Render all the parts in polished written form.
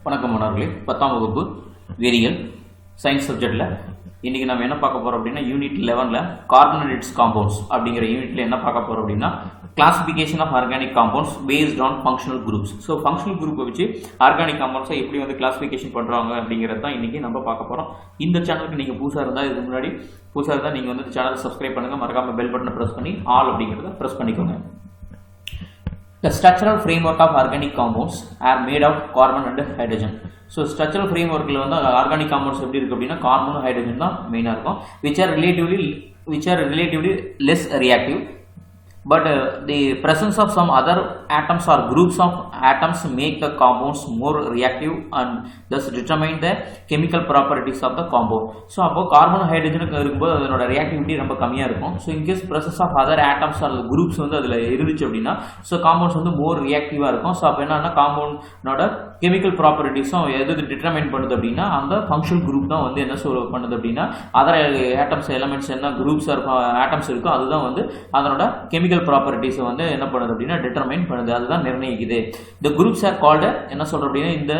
வணக்கம் மாணவர்களே, 10ஆம் வகுப்பு வேதியியல் சயின்ஸ் சப்ஜெக்டில் இன்றைக்கி நம்ம என்ன பார்க்க போகிறோம் அப்படின்னா யூனிட் 11ல் கார்பன் அண்ட் இட்ஸ் காம்பவுண்ட்ஸ் அப்படிங்கிற யூனிட்டில் என்ன பார்க்க போகிறோம் அப்படின்னா classification of organic compounds based on functional groups. So functional குரூப்பை வச்சு ஆர்கானிக் காம்பவுண்ட்ஸை எப்படி வந்து கிளாசிஃபிகேஷன் பண்ணுறாங்க அப்படிங்கிறது தான் இன்றைக்கி நம்ம பார்க்க போகிறோம். இந்த சேனலுக்கு நீங்கள் புதுசாக இருந்தால் இதுக்கு முன்னாடி புதுசாக இருந்தால் நீங்கள் வந்து இந்த சேனலை சப்ஸ்கிரைப் பண்ணுங்கள், மறக்காமல் பெல் பட்டனை ப்ரெஸ் பண்ணி ஆல் அப்படிங்கிறத ப்ரெஸ் பண்ணிக்கோங்க. The structural framework of organic compounds are made of carbon and hydrogen. So structural framework ல வந்து organic compounds எப்படி இருக்கு அப்படின்னா கார்பன் ஹைட்ரஜன் தான் மெயினா இருக்கும், which are relatively less reactive, but the presence of some other atoms or groups of atoms make the compounds more reactive and thus determine the chemical properties of the compound. So அப்போ carbon ஹைட்ரஜனுக்கு இருக்கும்போது அதனோட reactivity ரொம்ப கம்மியாக இருக்கும். So in case presence of other atoms or groups வந்து அதில் இருந்துச்சு அப்படின்னா ஸோ காம்பவுண்ட்ஸ் வந்து மோர் ரியாக்டிவாக இருக்கும். ஸோ அப்போ என்னன்னா காம்பவுண்டோட கெமிக்கல் ப்ராப்பர்ட்டிஸும் எது டிட்டர்மைன் பண்ணுது அப்படின்னா அந்த ஃபங்க்ஷனல் குரூப் தான் வந்து என்ன பண்ணுது அப்படின்னா அதர் ஆட்டம்ஸ் எலமெண்ட்ஸ் என்ன குரூப்ஸ் இருக்கும் ஆட்டம்ஸ் இருக்கோ அதுதான் வந்து அதனோட கெமிக்கல் ப்ராப்பர்ட்டிஸை வந்து என்ன பண்ணுது அப்படின்னா டிட்டர்மைன் பண்ணுது, அதுதான் நிர்ணயிக்குது. இந்த குரூப்ஸ் ஆர் கால்டு என்ன சொல்கிறோம் அப்படின்னா இந்த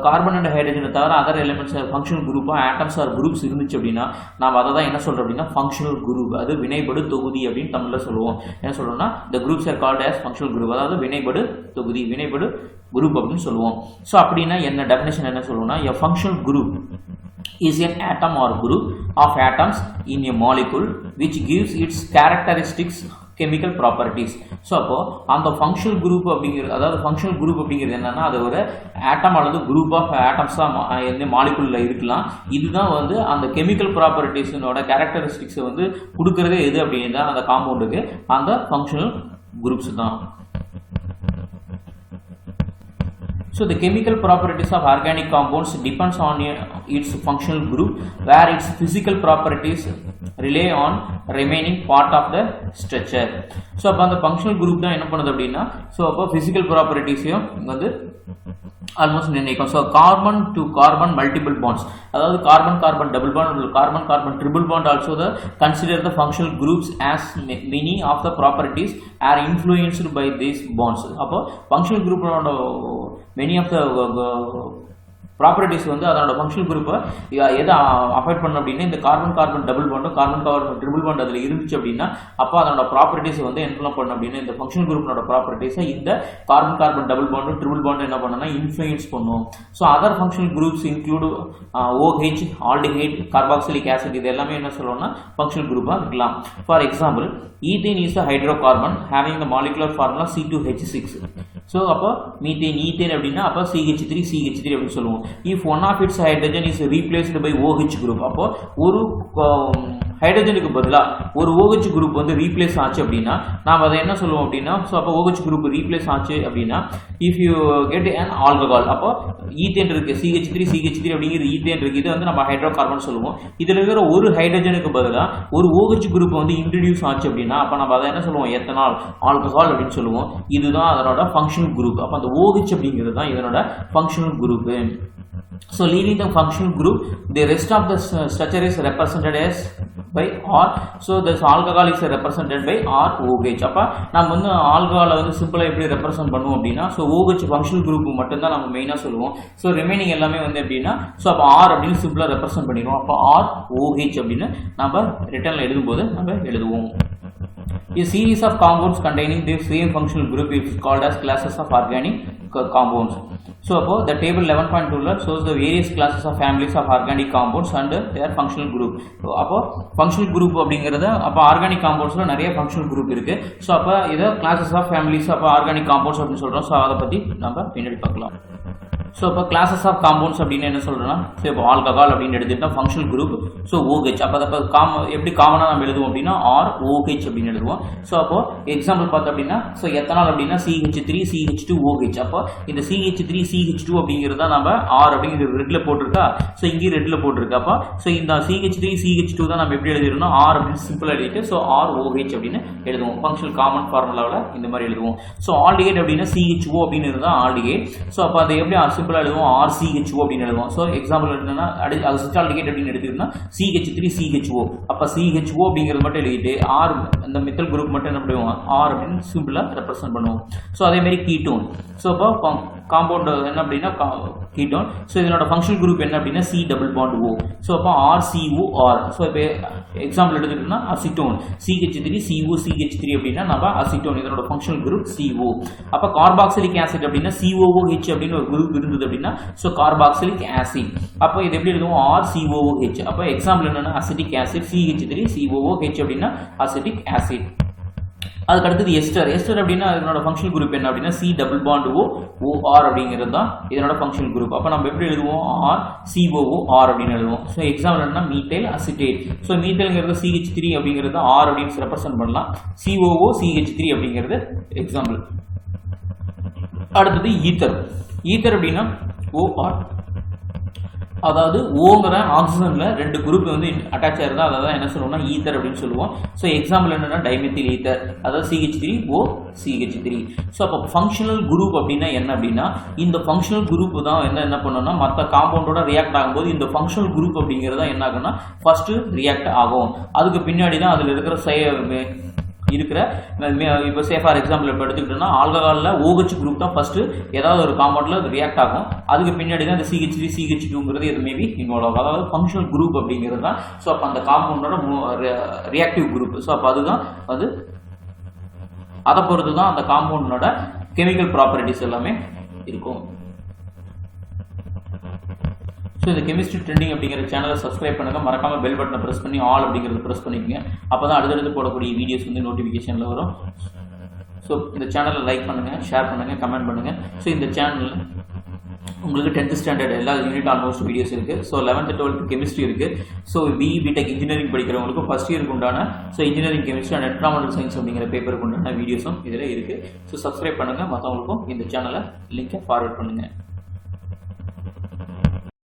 கார்பன் அண்ட் ஹைட்ரஜனை தவிர அதர் எலிமெண்ட்ஸ் ஃபங்க்ஷனல் குரூப்பாக ஆட்டம்ஸ் ஆர் குரூப்ஸ் இருந்துச்சு அப்படின்னா நாம் அதை தான் என்ன சொல்கிறோம் அப்படின்னா ஃபங்க்ஷனல் குரூப், அது வினைபடு தொகுதி அப்படின்னு தமிழில் சொல்லுவோம். என்ன சொல்கிறோம்னா இந்த groups are called as functional group, அதாவது வினைபடு தொகுதி, வினைபடு குரூப் அப்படின்னு சொல்லுவோம். ஸோ அப்படின்னா என்ன டெஃபினேஷன் என்ன சொல்லுவோம்னா a functional group is an atom or group of atoms in a molecule which gives its characteristics chemical properties. So அப்போ அந்த ஃபங்க்ஷனல் குரூப் அப்படிங்கிறது, அதாவது ஃபங்க்ஷனல் குரூப் அப்படிங்கிறது என்னன்னா அது ஒரு ஆட்டம் அல்லது குரூப் ஆஃப் ஆட்டம்ஸாக எந்த மாலிகுலில் இருக்கலாம். இதுதான் வந்து அந்த கெமிக்கல் ப்ராப்பர்ட்டிஸோட கேரக்டரிஸ்டிக்ஸை வந்து கொடுக்கறதே எது அப்படின்னா அந்த காம்பவுண்டுக்கு அந்த ஃபங்க்ஷனல் குரூப்ஸ் தான். So the chemical properties of organic compounds depends on its functional group, where its physical properties rely on remaining part of the structure. So அப்போ அந்த functional group தான் என்ன பண்ணுது அப்படின்னா ஸோ அப்போ physical propertiesையும் வந்து ஆல்மோஸ்ட் நிர்ணயிக்கும். So carbon to carbon multiple bonds, அதாவது carbon carbon double bond, carbon carbon triple bond also the consider the functional groups as many of the properties are influenced by these bonds. அப்போ functional குரூப்போட many of the properties வந்து அதனோட functional குரூப்பை எதை affect பண்ணணும் அப்படின்னா இந்த carbon carbon double பாண்டும் கார்பன் கார்பன் ட்ரிபிள் பாண்ட் அதில் இருந்துச்சு அப்படின்னா அப்போ அதனோட ப்ராப்பர்ட்டிஸ் வந்து என்ன பண்ணணும் அப்படின்னா இந்த ஃபங்க்ஷனல் குரூப்போட ப்ராப்பர்ட்டிஸை இந்த கார்பன் கார்பன் டபுள் பாண்டும் ட்ரிபிள் பாண்டும் என்ன பண்ணணும்னா இன்ஃப்ளூயன்ஸ் பண்ணும். So other functional groups include OH, aldehyde, carboxylic acid, இது எல்லாமே என்ன சொல்லணும்னா ஃபங்க்ஷனல் குரூப்பாக இருக்கலாம். For example ethane is a hydrocarbon having the molecular formula C2H6. So அப்போ ஈத்தேன் அப்படின்னா அப்போ CH3 அப்படின்னு சொல்லுவோம். If one of its hydrogen is replaced by OH group, அப்போ ஒரு ஹைட்ரஜனுக்கு பதிலாக ஒரு OH குரூப் வந்து ரீப்ளேஸ் ஆச்சு அப்படின்னா நாம் அதை என்ன சொல்லுவோம் அப்படின்னா ஸோ அப்போ OH குரூப் ரீப்ளேஸ் ஆச்சு அப்படின்னா if you get an alcohol, அப்போ ஈத்தேன் இருக்கு CH3 அப்படிங்கிறது ஈத்தேன் இருக்கு, இது வந்து நம்ம ஹைட்ரோ கார்பன் சொல்லுவோம். இதில் இருக்கிற ஒரு ஹைட்ரஜனுக்கு பதிலாக ஒரு OH குரூப் வந்து இன்ட்ரடியூஸ் ஆச்சு அப்படின்னா அப்போ நம்ம அதை என்ன சொல்லுவோம் எத்தனால் ஆல்கஹால் அப்படின்னு சொல்லுவோம். இதுதான் அதனோட ஃபங்க்ஷனல் குரூப். அப்போ அந்த OH அப்படிங்கிறது தான் இதனோட functional group. So leaving the functional group, the rest of the structure is represented as by R. So this alcohol is represented by ROH. அப்போ நம்ம வந்து ஆல்கஹாலை வந்து சிம்பிளாக எப்படி ரெப்ரசென்ட் பண்ணுவோம் அப்படின்னா ஸோ OH ஃபங்க்ஷனல் குரூப் மட்டும்தான் நம்ம மெயினாக சொல்லுவோம். ஸோ ரிமைனிங் எல்லாமே வந்து எப்படின்னா ஸோ அப்போ R அப்படின்னு சிம்பிளாக ரெப்ரசென்ட் பண்ணிடுவோம். அப்போ ROH அப்படின்னு நம்ம ரிட்டர்னில் எழுதும்போது நம்ம எழுதுவோம். A series of compounds containing the same functional group is called as classes of organic compounds. So அப்போ the table 11.2 shows the various classes of families of organic compounds and their functional group. அப்போ functional group அப்படிங்கிறது அப்போ organic compoundsல நிறைய functional group இருக்கு. So அப்போ இதை classes of families அப்போ organic compounds அப்படின்னு சொல்கிறோம். ஸோ அதை பற்றி நம்ம பின்னாடி பார்க்கலாம். ஸோ இப்போ கிளாஸஸ் ஆஃப் காம்பவுண்ட்ஸ் அப்படின்னு என்ன சொல்கிறோன்னா ஸோ இப்போ ஆல்கஹால் அப்படின்னு எடுத்துக்கிட்டா ஃபங்க்ஷனல் குரூப் ஸோ OH. அப்போ அதை எப்படி காமனாக நம்ம எழுதுவோம் அப்படின்னா ROH அப்படின்னு எழுதுவோம். ஸோ அப்போ எக்ஸாம்பிள் பார்த்தோம் அப்படின்னா ஸோ எத்தனால் அப்படின்னா CH3 CH2OH. அப்போ இந்த CH3 CH2 அப்படிங்கிறது தான் நம்ம R அப்படிங்கிறது ரெட்டில் போட்டிருக்கா, ஸோ இங்கேயும் ரெட்டில் போட்டிருக்கா. அப்போ ஸோ இந்த CH3 CH2 தான் நம்ம எப்படி எழுதிடணும்னா R அப்படின்னு சிம்பிளாக எழுதிட்டு ஸோ ROH அப்படின்னு எழுதுவோம். ஃபங்க்ஷனல் காமன் ஃபார்முலாவில் இந்த மாதிரி எழுதுவோம். ஸோ ஆல்டிஹைட் அப்படின்னா CHO அப்படின்னு இருந்தால் ஆல்டிஹைட். ஸோ அப்போ அதை எப்படி சிம்பிளாக எழுதுவோம் RCHO அப்படின்னு எழுதுவோம். ஸோ எக்ஸாம்பிள் என்னன்னா அசிட்டால்டிஹைட் அப்படின்னு எடுத்துக்கிட்டோம்னா CH3 CHO. அப்போ CHO அப்படிங்கிறது மட்டும் எழுதிட்டு R இந்த மெத்தல் குரூப் மட்டும் என்ன பண்ணுவோம் R அப்படின்னு சிம்பிளாக ரெப்ரசென்ட் பண்ணுவோம். ஸோ அதே மாதிரி கீட்டோன். ஸோ அப்போ காம்பவுண்ட் என்ன அப்படின்னா கீட்டோன். ஸோ இதனோட ஃபங்க்ஷனல் குரூப் என்ன அப்படின்னா C double bond O. So அப்போ RCOR. ஸோ இப்போ எக்ஸாம்பிள் எடுத்துக்கிட்டோம்னா அசிட்டோன் CH3 CO CH3 அப்படின்னா நம்ம அசிட்டோன், இதனோட ஃபங்க்ஷனல் குரூப் CO. அப்போ கார்பாக்சிலிக் ஆசிட் அப்படின்னா COOH அப்படின்னு ஒரு குரூப் இருந்தது அப்படின்னா ஸோ கார்பாக்சிலிக் ஆசிட். அப்போ இது எப்படி எழுதுவோம் RCOOH. அப்போ எக்ஸாம்பிள் என்னன்னா அசிட்டிக் ஆசிட் CH3 COOH அப்படின்னா அசிட்டிக் ஆசிட். அதுக்கு அடுத்தது எஸ்டர். எஸ்டர் அப்படின்னா இதனோட ஃபங்க்ஷனல் குரூப் என்ன அப்படின்னா C double bond O OR அப்படிங்கிறது தான் இதனோட ஃபங்க்ஷனல் குரூப். அப்போ நம்ம எப்படி எழுதுவோம் RCOOR அப்படின்னு எழுதுவோம். ஸோ எக்ஸாம்பிள் என்னன்னா மீத்தைல் அசிட்டேட். ஸோ மீத்தைல்ங்கிறது CH3 அப்படிங்கிறது R அப்படின்னு ரெப்ரசென்ட் பண்ணலாம். COOCH3 அப்படிங்கிறது எக்ஸாம்பிள். அடுத்தது ஈத்தர். ஈத்தர் அப்படின்னா OR, அதாவது ஓங்கிற ஆக்சிஜன்ல 2 குரூப் வந்து அட்டாச் ஆயிருந்தா அதான் என்ன சொல்லுவோம்னா ஈத்தர் அப்படின்னு சொல்லுவோம். ஸோ எக்ஸாம்பிள் என்னன்னா டைமெத்தில் ஈத்தர், அதாவது CH3O CH3. ஸோ அப்போ ஃபங்க்ஷனல் குரூப் அப்படின்னா என்ன அப்படின்னா இந்த ஃபங்க்ஷனல் குரூப் தான் என்ன பண்ணணும்னா மற்ற காம்பவுண்டோட ரியாக்ட் ஆகும்போது இந்த ஃபங்க்ஷனல் குரூப் அப்படிங்கிறது என்ன ஆகும்னா ஃபர்ஸ்ட் ரியாக்ட் ஆகும். அதுக்கு பின்னாடி தான் அதில் இருக்கிற இப்போ ஃபார் எக்ஸாம்பிள் இப்போ எடுத்துக்கிட்டோம்னா ஆல்கஹாலில் OH குரூப் தான் ஃபர்ஸ்ட் ஏதாவது ஒரு காம்பவுண்டில் ரியாக்ட் ஆகும். அதுக்கு பின்னாடி தான் இந்த CH3 CH2ங்கிறது இது மேபி இன்வால்வ் ஆகும். அதாவது ஃபங்க்ஷனல் குரூப் அப்படிங்கிறது தான். ஸோ அப்போ அந்த காம்பவுண்டோட ரியாக்டிவ் குரூப். ஸோ அப்போ அதுதான் அதை பொறுத்து தான் அந்த காம்பவுண்டோட கெமிக்கல் ப்ராப்பர்ட்டிஸ் எல்லாமே இருக்கும். ஸோ இந்த கெமிஸ்ட்ரி ட்ரெண்டிங் அப்படிங்கிற சேனலை சப்ஸ்கிரைப் பண்ணுங்க, மறக்காம பெல் பட்டனை ப்ரெஸ் பண்ணி ஆல் அப்படிங்கிறது ப்ரெஸ் பண்ணிக்கங்க. அப்போ தான் அடுத்தடுத்து போடக்கூடிய வீடியோஸ் வந்து நோட்டிஃபிகேஷனில் வரும். ஸோ இந்த சேனலை லைக் பண்ணுங்கள், ஷேர் பண்ணுங்கள், கமெண்ட் பண்ணுங்கள். ஸோ இந்த சேனலில் உங்களுக்கு 10th ஸ்டாண்டர்ட் எல்லா யூனிட் ஆல்மோஸ்ட் வீடியோஸ் இருக்குது. ஸோ 11th 12th கெமிஸ்ட்ரி இருக்குது. ஸோ BTech இன்ஜினியரிங் படிக்கிறவங்களுக்கு ஃபர்ஸ்ட் இயருக்கு உண்டான engineering chemistry and environmental science அப்படிங்கிற பேப்பருக்கு உண்டான வீடியோஸும் இதில் இருக்குது. ஸோ சப்ஸ்கிரைப் பண்ணுங்கள், மற்றவங்களுக்கும் இந்த சேனலை லிங்கை ஃபார்வர்ட் பண்ணுங்கள்.